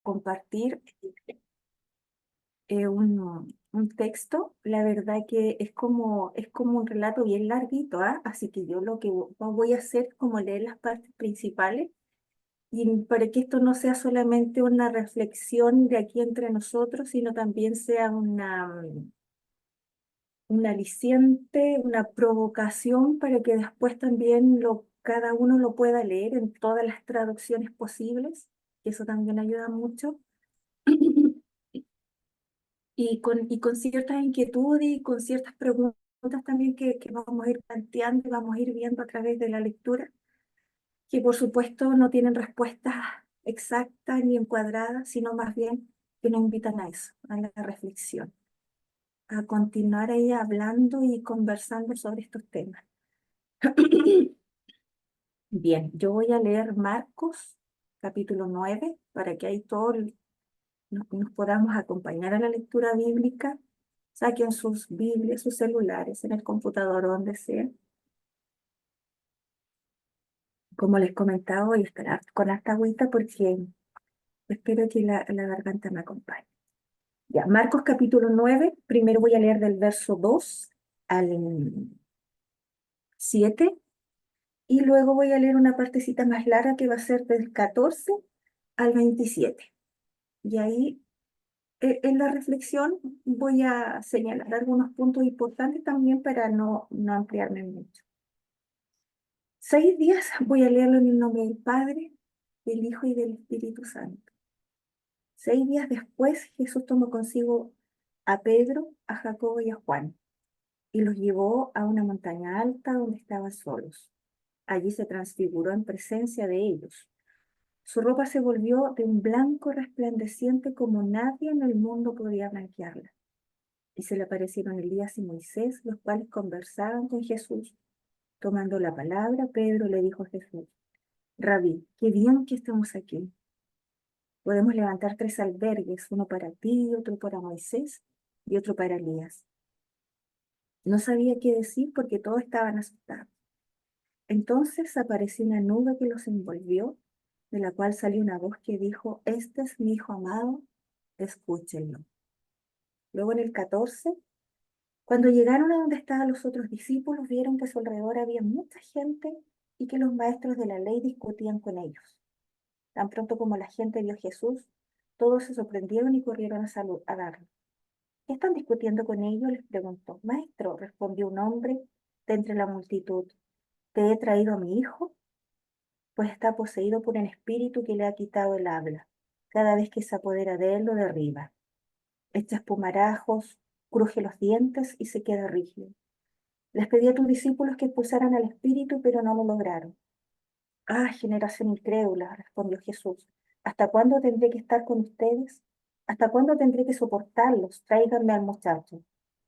compartir un texto. La verdad que es como un relato bien larguito, ¿ah? Así que yo lo que voy a hacer es como leer las partes principales y para que esto no sea solamente una reflexión de aquí entre nosotros, sino también sea un aliciente, una provocación para que después también cada uno lo pueda leer en todas las traducciones posibles, que eso también ayuda mucho. Y con ciertas inquietudes y con ciertas preguntas también que vamos a ir planteando y vamos a ir viendo a través de la lectura, que por supuesto no tienen respuestas exactas ni encuadradas, sino más bien que nos invitan a eso, a la reflexión, a continuar ahí hablando y conversando sobre estos temas. Bien, yo voy a leer Marcos, capítulo 9 para que ahí todos nos podamos acompañar a la lectura bíblica. Saquen sus Biblias, sus celulares, en el computador o donde sea. Como les comentaba, voy a estar con harta agüita porque espero que la garganta me acompañe. Ya, Marcos capítulo 9, primero voy a leer del verso 2 al 7 y luego voy a leer una partecita más larga que va a ser del 14 al 27. Y ahí en la reflexión voy a señalar algunos puntos importantes también para no ampliarme mucho. 6 días voy a leerlo en el nombre del Padre, del Hijo y del Espíritu Santo. 6 días después, Jesús tomó consigo a Pedro, a Jacobo y a Juan, y los llevó a una montaña alta donde estaban solos. Allí se transfiguró en presencia de ellos. Su ropa se volvió de un blanco resplandeciente como nadie en el mundo podía blanquearla. Y se le aparecieron Elías y Moisés, los cuales conversaban con Jesús. Tomando la palabra, Pedro le dijo a Jesús: Rabí, qué bien que estemos aquí. Podemos levantar 3 albergues, uno para ti, otro para Moisés y otro para Elías. No sabía qué decir porque todos estaban asustados. Entonces apareció una nube que los envolvió, de la cual salió una voz que dijo: Este es mi hijo amado, escúchenlo. Luego en el 14, cuando llegaron a donde estaban los otros discípulos, vieron que a su alrededor había mucha gente y que los maestros de la ley discutían con ellos. Tan pronto como la gente vio a Jesús, todos se sorprendieron y corrieron a darlo. ¿Qué están discutiendo con ellos?, les preguntó. Maestro, respondió un hombre de entre la multitud, ¿te he traído a mi hijo? Pues está poseído por un espíritu que le ha quitado el habla. Cada vez que se apodera de él, lo derriba. Echa espumarajos, cruje los dientes y se queda rígido. Les pedí a tus discípulos que expulsaran al espíritu, pero no lo lograron. Ah, generación incrédula, respondió Jesús. ¿Hasta cuándo tendré que estar con ustedes? ¿Hasta cuándo tendré que soportarlos? Tráiganme al muchacho.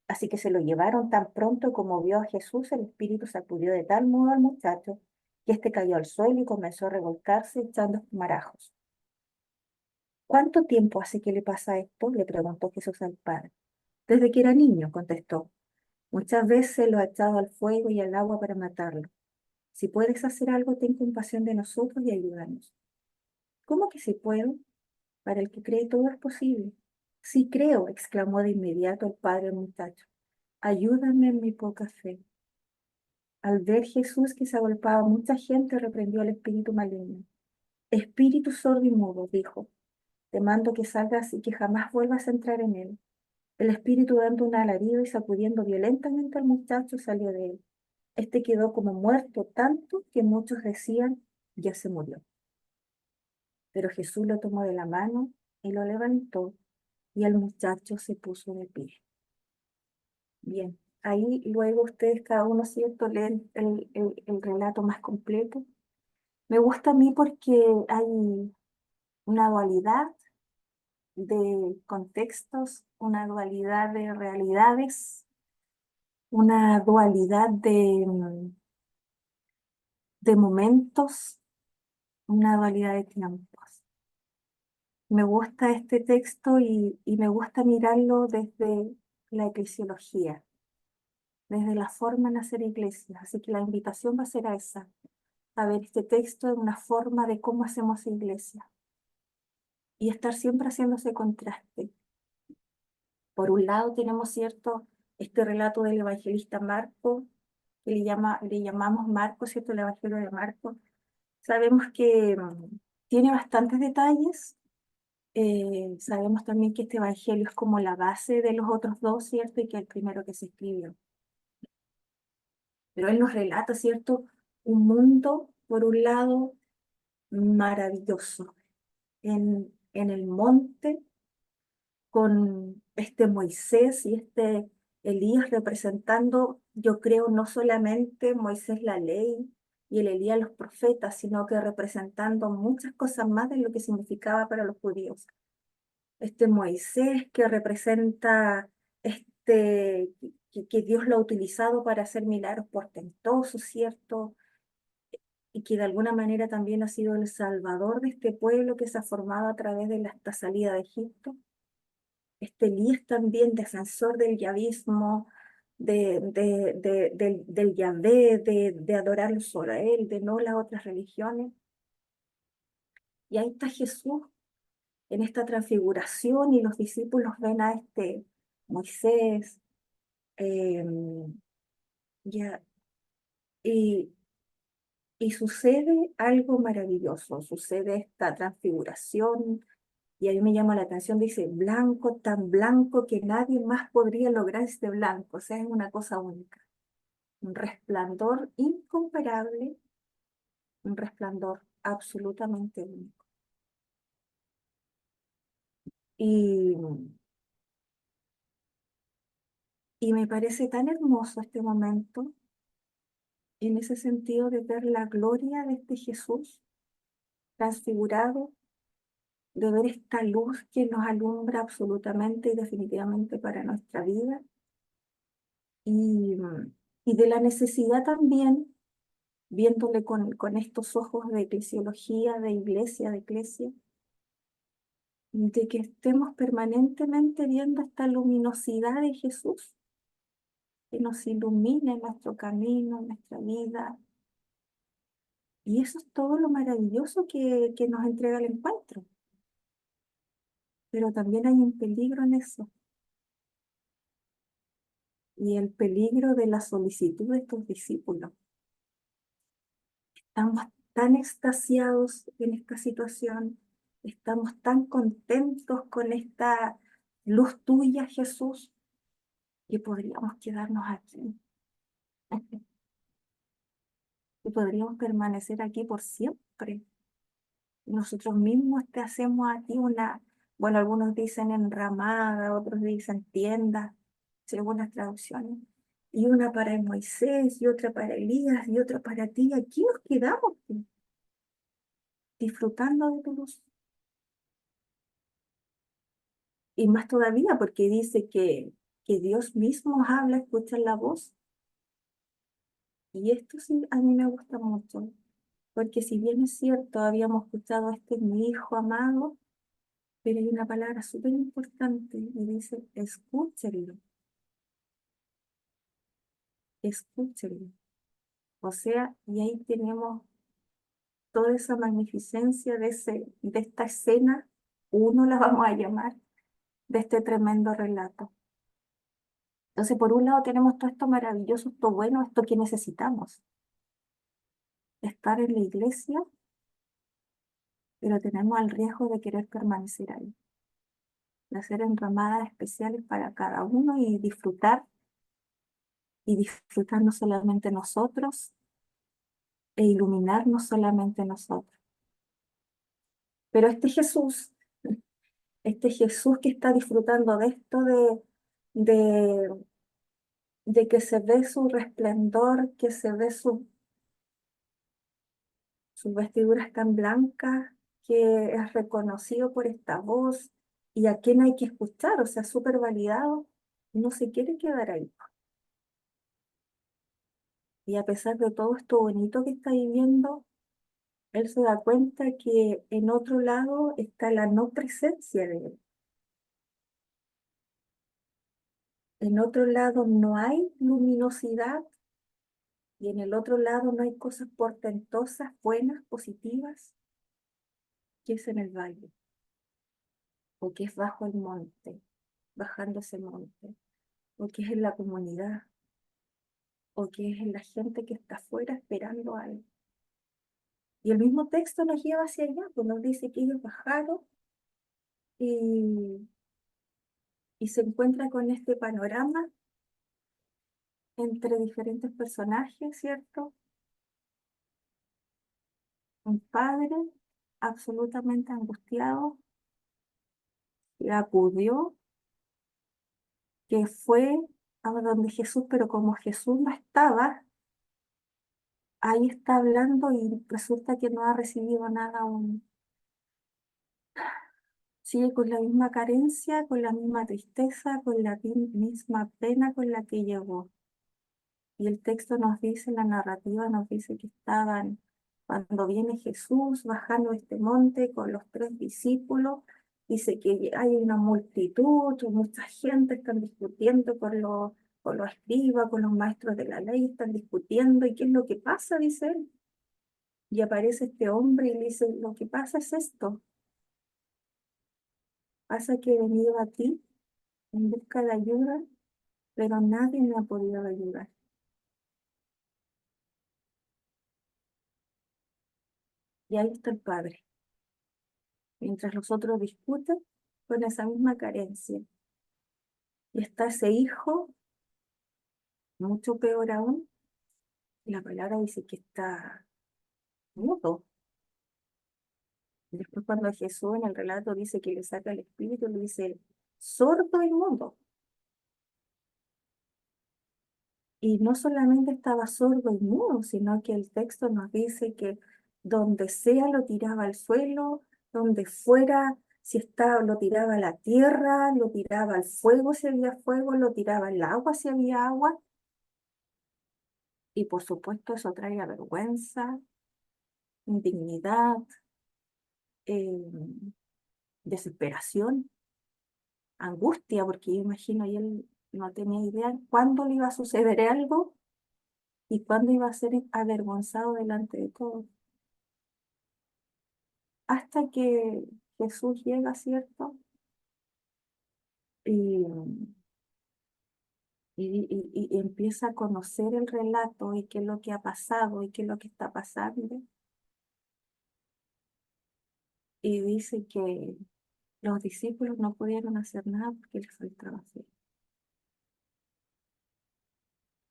Así que se lo llevaron. Tan pronto como vio a Jesús, el espíritu sacudió de tal modo al muchacho que éste cayó al suelo y comenzó a revolcarse echando espumarajos. ¿Cuánto tiempo hace que le pasa esto?, le preguntó Jesús al padre. Desde que era niño, contestó. Muchas veces lo ha echado al fuego y al agua para matarlo. Si puedes hacer algo, ten compasión de nosotros y ayúdanos. ¿Cómo que si puedo? Para el que cree todo es posible. Sí creo, exclamó de inmediato el padre del muchacho. Ayúdame en mi poca fe. Al ver Jesús que se agolpaba a mucha gente, reprendió al espíritu maligno. Espíritu sordo y mudo, dijo, te mando que salgas y que jamás vuelvas a entrar en él. El espíritu, dando un alarido y sacudiendo violentamente al muchacho, salió de él. Este quedó como muerto, tanto que muchos decían: ya se murió. Pero Jesús lo tomó de la mano y lo levantó, y el muchacho se puso de pie. Bien, ahí luego ustedes cada uno, ¿cierto?, leen el relato más completo. Me gusta a mí porque hay una dualidad de contextos, una dualidad de realidades, una dualidad de momentos, una dualidad de tiempos. Me gusta este texto y me gusta mirarlo desde la eclesiología, desde la forma de hacer iglesias. Así que la invitación va a ser a esa, a ver este texto en una forma de cómo hacemos iglesia. y estar siempre haciendo ese contraste. Por un lado tenemos, ¿cierto?, este relato del evangelista Marco, que le llamamos Marcos, ¿cierto?, el Evangelio de Marcos. Sabemos que tiene bastantes detalles. Sabemos también que este Evangelio es como la base de los otros dos, ¿cierto?, y que es el primero que se escribió. Pero él nos relata, ¿cierto?, un mundo, por un lado, maravilloso, en el monte, con este Moisés y este Elías representando, yo creo, no solamente Moisés la ley y el Elías los profetas, sino que representando muchas cosas más de lo que significaba para los judíos. Este Moisés que representa que Dios lo ha utilizado para hacer milagros portentosos, ¿cierto? Y que de alguna manera también ha sido el salvador de este pueblo que se ha formado a través de esta salida de Egipto. Este Elías también defensor del yavismo, del Yahvé, de adorarlo solo a él, de no las otras religiones. Y ahí está Jesús en esta transfiguración y los discípulos ven a este Moisés, eh, ya, y, y sucede algo maravilloso, sucede esta transfiguración. Y ahí me llama la atención, dice, blanco, tan blanco que nadie más podría lograr este blanco. O sea, es una cosa única. Un resplandor incomparable, un resplandor absolutamente único. Y, y me parece tan hermoso este momento, en ese sentido de ver la gloria de este Jesús transfigurado, de ver esta luz que nos alumbra absolutamente y definitivamente para nuestra vida. Y, y de la necesidad también viéndole con estos ojos de eclesiología, de eclesia, de que estemos permanentemente viendo esta luminosidad de Jesús, que nos ilumine nuestro camino, nuestra vida. Y eso es todo lo maravilloso que nos entrega el encuentro. Pero también hay un peligro en eso, y el peligro de la solicitud de estos discípulos. Estamos tan extasiados en esta situación, estamos tan contentos con esta luz tuya, Jesús, que podríamos quedarnos aquí, que podríamos permanecer aquí por siempre. Nosotros mismos te hacemos aquí bueno, algunos dicen enramada, otros dicen tienda, según las traducciones, y una para Moisés, y otra para Elías, y otra para ti. Aquí nos quedamos, disfrutando de tu luz. Y más todavía porque dice que Dios mismo habla, escucha la voz. Y esto sí a mí me gusta mucho, porque si bien es cierto, habíamos escuchado, este es mi hijo amado, pero hay una palabra súper importante y dice, escúchenlo, escúchenlo. O sea, y ahí tenemos toda esa magnificencia de esta escena, uno la vamos a llamar, de este tremendo relato. Entonces, por un lado tenemos todo esto maravilloso, esto bueno, esto que necesitamos, estar en la iglesia, pero tenemos el riesgo de querer permanecer ahí, de hacer enramadas especiales para cada uno y disfrutar no solamente nosotros e iluminar no solamente nosotros. Pero este Jesús que está disfrutando de esto, de, de que se ve su resplandor, que se ve sus vestiduras tan blancas, que es reconocido por esta voz y a quien hay que escuchar, o sea, súper validado, no se quiere quedar ahí. Y a pesar de todo esto bonito que está viviendo, él se da cuenta que en otro lado está la no presencia de él. En otro lado no hay luminosidad y en el otro lado no hay cosas portentosas, buenas, positivas, que es en el valle. o que es bajo el monte, bajando ese monte, o que es en la comunidad, o que es en la gente que está afuera esperando algo. Y el mismo texto nos lleva hacia allá, pues nos dice que ellos bajaron y, y se encuentra con este panorama entre diferentes personajes, ¿cierto? Un padre absolutamente angustiado que acudió, que fue a donde Jesús, pero como Jesús no estaba, ahí está hablando y resulta que no ha recibido nada aún. Sigue con la misma carencia, con la misma tristeza, con la misma pena con la que llegó. Y el texto nos dice, la narrativa nos dice que estaban, cuando viene Jesús bajando este monte con los tres discípulos, dice que hay una multitud, mucha gente están discutiendo con los escribas, con los maestros de la ley, están discutiendo, ¿y qué es lo que pasa? Dice él. Y aparece este hombre y le dice, lo que pasa es esto, pasa que he venido a ti en busca de ayuda, pero nadie me ha podido ayudar. Y ahí está el Padre, mientras los otros discuten con esa misma carencia. Y está ese hijo, mucho peor aún, y la palabra dice que está mudo. Después cuando Jesús en el relato dice que le saca el espíritu, le dice sordo y mudo. Y no solamente estaba sordo y mudo, sino que el texto nos dice que donde sea lo tiraba al suelo, donde fuera, si estaba, lo tiraba a la tierra, lo tiraba al fuego si había fuego, lo tiraba al agua si había agua. Y por supuesto eso trae vergüenza, indignidad, eh, desesperación, angustia, porque yo imagino y él no tenía idea cuándo le iba a suceder algo y cuándo iba a ser avergonzado delante de todos. Hasta que Jesús llega, ¿cierto? Y, y empieza a conocer el relato y qué es lo que ha pasado y qué es lo que está pasando. Y dice que los discípulos no pudieron hacer nada porque les faltaba fe.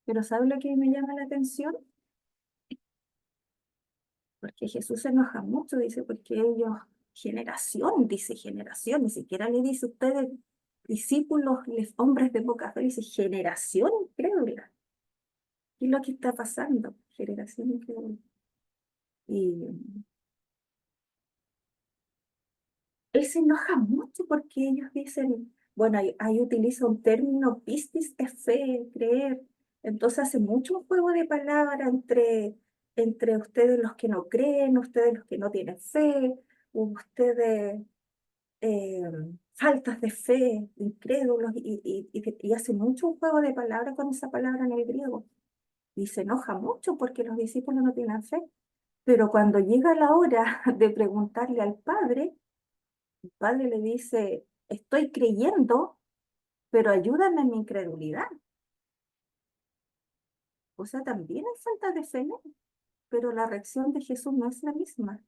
Pero ¿sabe lo que me llama la atención? Porque Jesús se enoja mucho, dice, porque ellos, generación, dice generación, ni siquiera le dice ustedes, discípulos, hombres de poca fe, dice generación incrédula. ¿Qué es lo que está pasando? Generación incrédula. Y él se enoja mucho porque ellos dicen, bueno, ahí utiliza un término, pistis es fe, creer. Entonces hace mucho un juego de palabras entre ustedes los que no creen, ustedes los que no tienen fe, ustedes eh, faltas de fe, incrédulos, y hace mucho un juego de palabras con esa palabra en el griego. Y se enoja mucho porque los discípulos no tienen fe. Pero cuando llega la hora de preguntarle al Padre, el Padre le dice, estoy creyendo, pero ayúdame en mi incredulidad. O sea, también hay falta de fe, ¿no? Pero la reacción de Jesús no es la misma.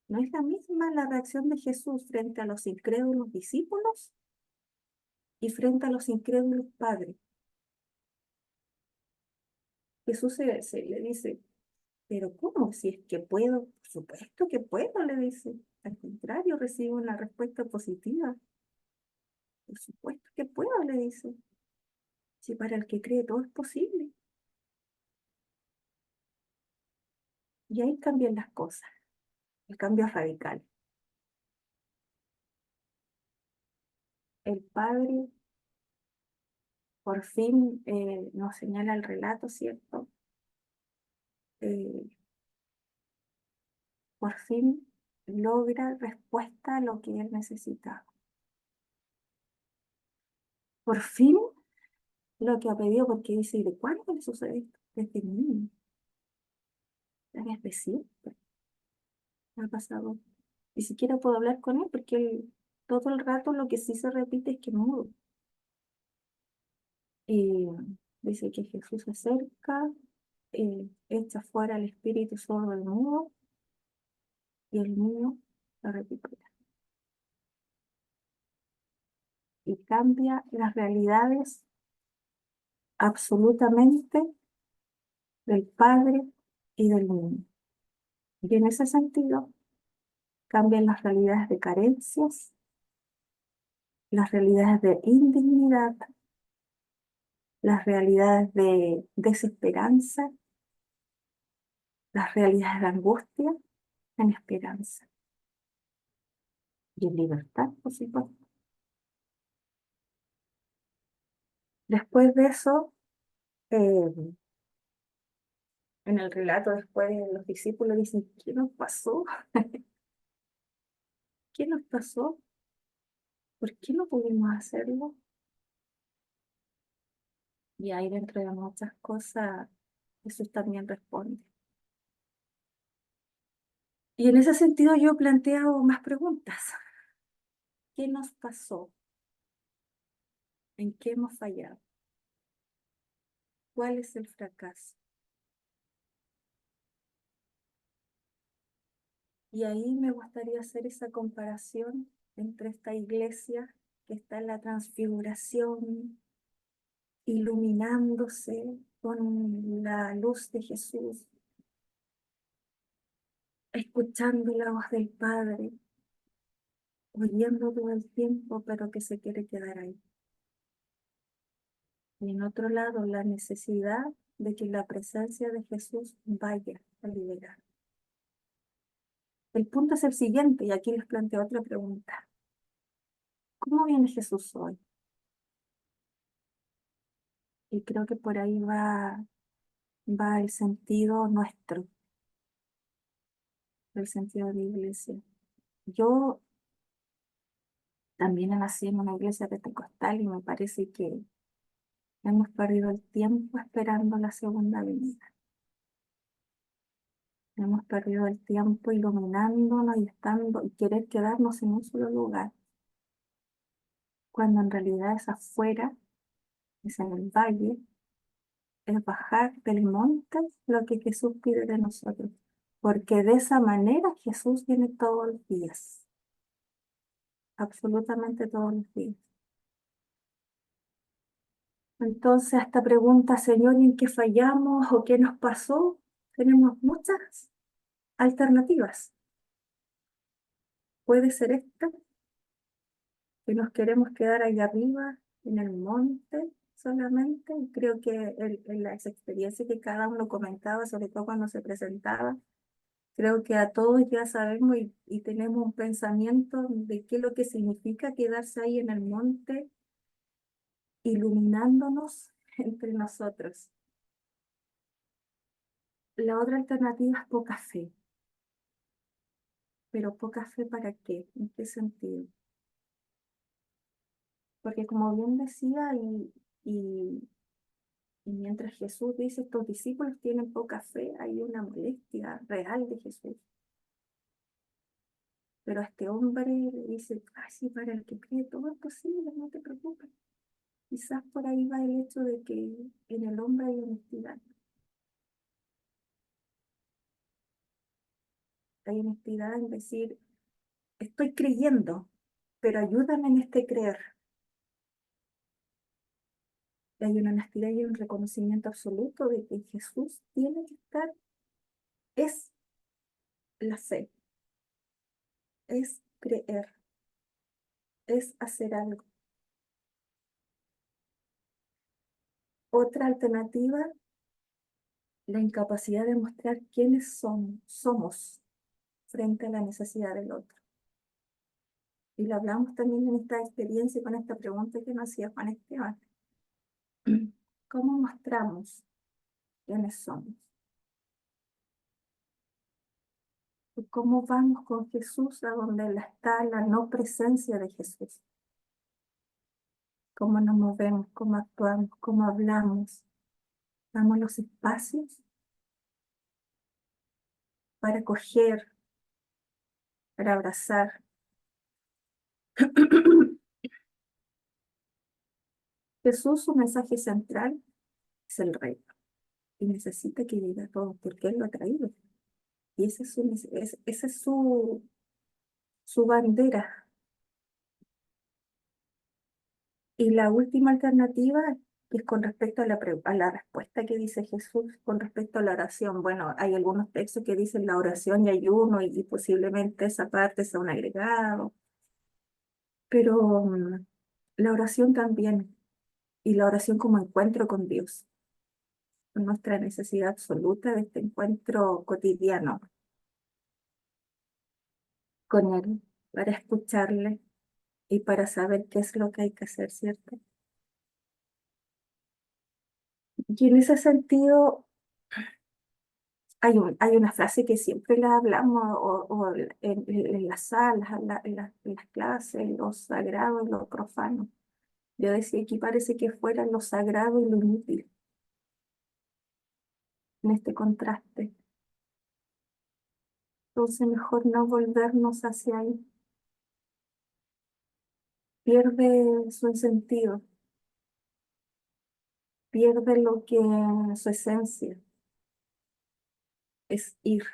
No es la misma la reacción de Jesús frente a los incrédulos discípulos y frente a los incrédulos padres. Jesús le dice, pero ¿cómo? Si es que puedo, por supuesto que puedo, le dice. Al contrario, recibe una respuesta positiva. Por supuesto que puedo, le dice. Si para el que cree todo es posible. Y ahí cambian las cosas. El cambio es radical. El Padre por fin nos señala el relato, ¿cierto? Eh, por fin logra respuesta a lo que él necesitaba. Por fin lo que ha pedido, porque dice, ¿de cuándo le sucede esto? Desde niño, desde siempre ha pasado. Ni siquiera puedo hablar con él porque él, todo el rato lo que sí se repite es que es mudo. Y dice que Jesús se acerca, echa fuera al espíritu sordo del mudo y el niño lo recupera. Y cambia las realidades absolutamente del padre y del niño. Y en ese sentido, cambian las realidades de carencias, las realidades de indignidad, las realidades de desesperanza, las realidades de angustia en esperanza y en libertad, por supuesto. Después de eso, eh, en el relato después los discípulos dicen, ¿qué nos pasó? ¿Qué nos pasó? ¿Por qué no pudimos hacerlo? Y ahí dentro de muchas cosas, Jesús también responde. Y en ese sentido yo planteo más preguntas. ¿Qué nos pasó? ¿En qué hemos fallado? ¿Cuál es el fracaso? Y ahí me gustaría hacer esa comparación entre esta iglesia que está en la transfiguración, iluminándose con la luz de Jesús, escuchando la voz del Padre, oyendo todo el tiempo, pero que se quiere quedar ahí. Y en otro lado, la necesidad de que la presencia de Jesús vaya a liberar. El punto es el siguiente, y aquí les planteo otra pregunta. ¿Cómo viene Jesús hoy? Y creo que por ahí va el sentido nuestro, el sentido de la iglesia. Yo también nací en una iglesia pentecostal y me parece que hemos perdido el tiempo esperando la segunda venida. Hemos perdido el tiempo iluminándonos y estando y querer quedarnos en un solo lugar, cuando en realidad es afuera, es en el valle, es bajar del monte lo que Jesús pide de nosotros. Porque de esa manera Jesús viene todos los días, absolutamente todos los días. Entonces, a esta pregunta, Señor, ¿en qué fallamos o qué nos pasó? Tenemos muchas alternativas. Puede ser esta, que nos queremos quedar ahí arriba, en el monte solamente. Y creo que en las experiencias que cada uno comentaba, sobre todo cuando se presentaba, creo que a todos ya sabemos y tenemos un pensamiento de qué es lo que significa quedarse ahí en el monte, iluminándonos entre nosotros. La otra alternativa es poca fe. Pero poca fe ¿para qué? ¿En qué sentido? Porque como bien decía, y, y mientras Jesús dice, estos discípulos tienen poca fe, hay una molestia real de Jesús. Pero a este hombre le dice, ay, sí, para el que cree todo es posible, no te preocupes. Quizás por ahí va el hecho de que en el hombre hay honestidad. Hay honestidad en decir, estoy creyendo, pero ayúdame en este creer. Y hay una honestidad y un reconocimiento absoluto de que Jesús tiene que estar, es la fe, es creer, es hacer algo. Otra alternativa, la incapacidad de mostrar quiénes somos frente a la necesidad del otro. Y lo hablamos también en esta experiencia con esta pregunta que nos hacía Juan Esteban. ¿Cómo mostramos quiénes somos? ¿Y cómo vamos con Jesús a donde está la no presencia de Jesús? ¿Cómo nos movemos? ¿Cómo actuamos? ¿Cómo hablamos? ¿Damos los espacios para acoger, para abrazar. Jesús, su mensaje central es el reino y necesita que llegue a todos porque Él lo ha traído. Y esa es su bandera. Y la última alternativa es con respecto a a la respuesta que dice Jesús con respecto a la oración. Bueno, hay algunos textos que dicen la oración y ayuno y posiblemente esa parte sea un agregado, pero la oración también y la oración como encuentro con Dios, nuestra necesidad absoluta de este encuentro cotidiano con Él, para escucharle y para saber qué es lo que hay que hacer, ¿cierto? Y en ese sentido, hay una frase que siempre la hablamos o en las salas, en las clases, lo sagrado y lo profano. Yo decía aquí parece que fuera lo sagrado y lo inútil en este contraste. Entonces mejor no volvernos hacia ahí. Pierde su sentido, pierde lo que su esencia es ir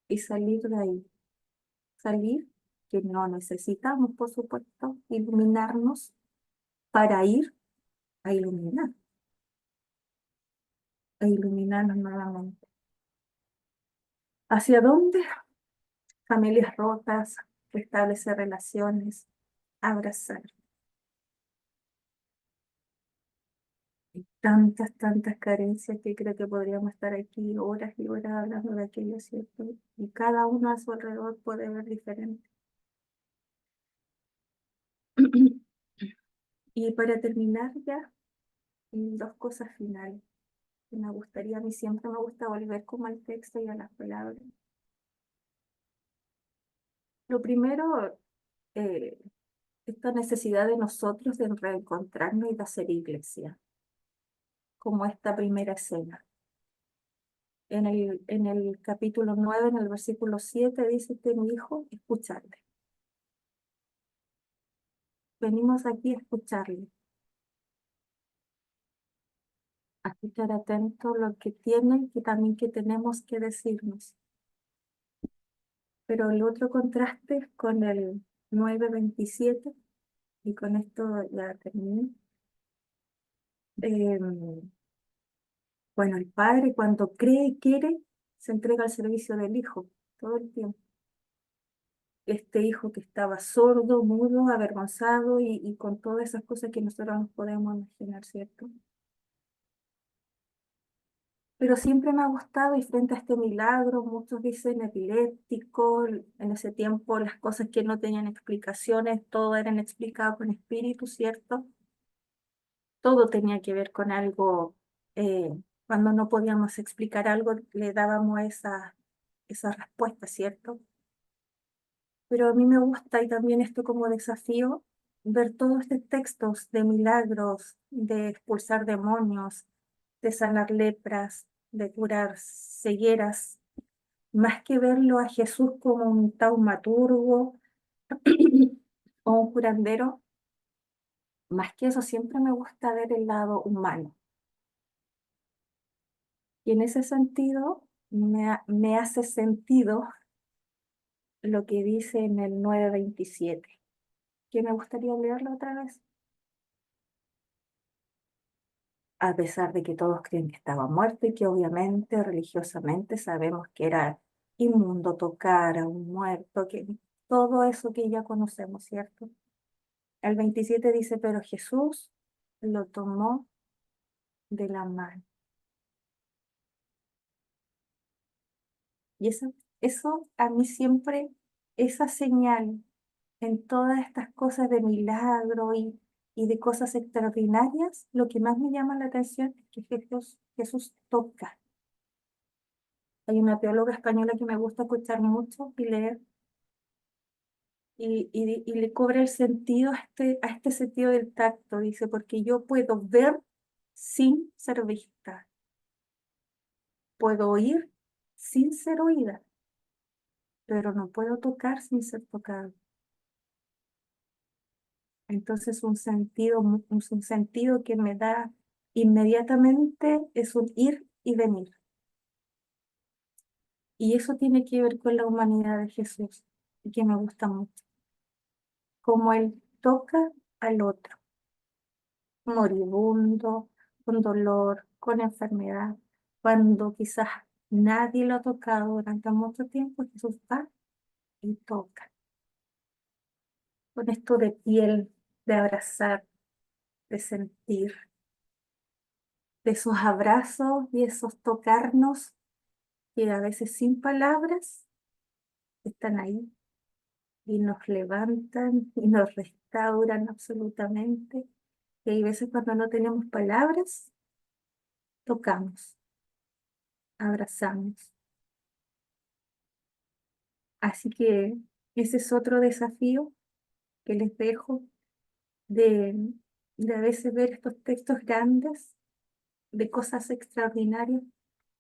y salir de ahí. Salir, que no necesitamos, por supuesto, iluminarnos para ir a iluminar, a iluminarnos nuevamente. ¿Hacia dónde? Familias rotas, restablecer relaciones, abrazar. Tantas, tantas carencias que creo que podríamos estar aquí horas y horas hablando de aquello, ¿cierto? Y cada uno a su alrededor puede ver diferente. Y para terminar ya, dos cosas finales que me gustaría, a mí siempre me gusta volver como al texto y a las palabras. Lo primero, eh, esta necesidad de nosotros de reencontrarnos y de hacer iglesia, como esta primera escena. En el capítulo 9 en el versículo 7 dice que mi hijo, escucharle. Venimos aquí a escucharle, a escuchar atento lo que tienen y también que tenemos que decirnos. Pero el otro contraste con el 9:27, y con esto ya termino. Eh, bueno, el padre cuando cree y quiere, se entrega al servicio del hijo todo el tiempo. Este hijo que estaba sordo, mudo, avergonzado y con todas esas cosas que nosotros nos podemos imaginar, ¿cierto? Pero siempre me ha gustado y frente a este milagro, muchos dicen epiléptico, en ese tiempo las cosas que no tenían explicaciones, todo eran explicado con espíritu, ¿cierto? Todo tenía que ver con algo, eh, cuando no podíamos explicar algo, le dábamos esa respuesta, ¿cierto? Pero a mí me gusta y también esto como desafío, ver todos estos textos de milagros, de expulsar demonios, de sanar lepras, de curar cegueras, más que verlo a Jesús como un taumaturgo o un curandero, más que eso siempre me gusta ver el lado humano. Y en ese sentido me hace sentido lo que dice en el 9:27, que me gustaría leerlo otra vez. A pesar de que todos creen que estaba muerto y que obviamente religiosamente sabemos que era inmundo tocar a un muerto, que todo eso que ya conocemos, ¿cierto? El 27 dice, pero Jesús lo tomó de la mano. Y eso a mí siempre, esa señal en todas estas cosas de milagro y de cosas extraordinarias, lo que más me llama la atención es que Jesús toca. Hay una teóloga española que me gusta escuchar mucho y leer, y le cobra el sentido a este sentido del tacto, dice, porque yo puedo ver sin ser vista, puedo oír sin ser oída, pero no puedo tocar sin ser tocado. Entonces un sentido que me da inmediatamente es un ir y venir. Y eso tiene que ver con la humanidad de Jesús, y que me gusta mucho. Como Él toca al otro, moribundo, con dolor, con enfermedad, cuando quizás nadie lo ha tocado durante mucho tiempo, Jesús va y toca. Con esto de piel, de abrazar, de sentir, de esos abrazos y esos tocarnos que a veces sin palabras están ahí y nos levantan y nos restauran absolutamente. Y hay veces cuando no tenemos palabras, tocamos, abrazamos. Así que ese es otro desafío que les dejo de, de a veces ver estos textos grandes, de cosas extraordinarias,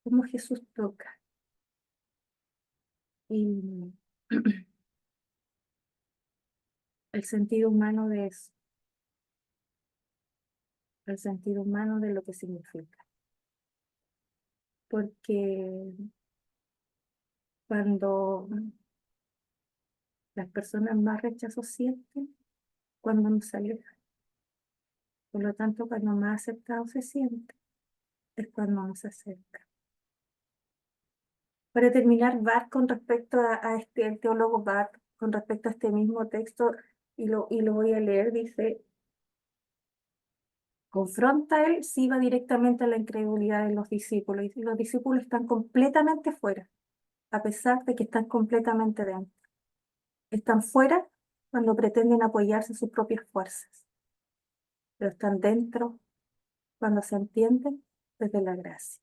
como Jesús toca. Y el sentido humano de eso, el sentido humano de lo que significa. Porque cuando las personas más rechazo sienten, cuando nos alejan. Por lo tanto, cuando más aceptado se siente, es cuando nos acerca. Para terminar, Barth, con respecto el teólogo Barth, con respecto a este mismo texto, y lo voy a leer, dice, confronta él, sí va directamente a la incredulidad de los discípulos, y los discípulos están completamente fuera, a pesar de que están completamente dentro. Están fuera cuando pretenden apoyarse en sus propias fuerzas, pero están dentro cuando se entienden desde la gracia.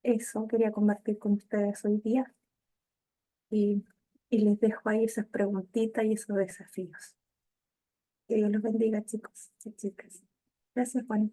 Eso quería compartir con ustedes hoy día y, y les dejo ahí esas preguntitas y esos desafíos. Que Dios los bendiga, chicos y chicas. Gracias, Juan.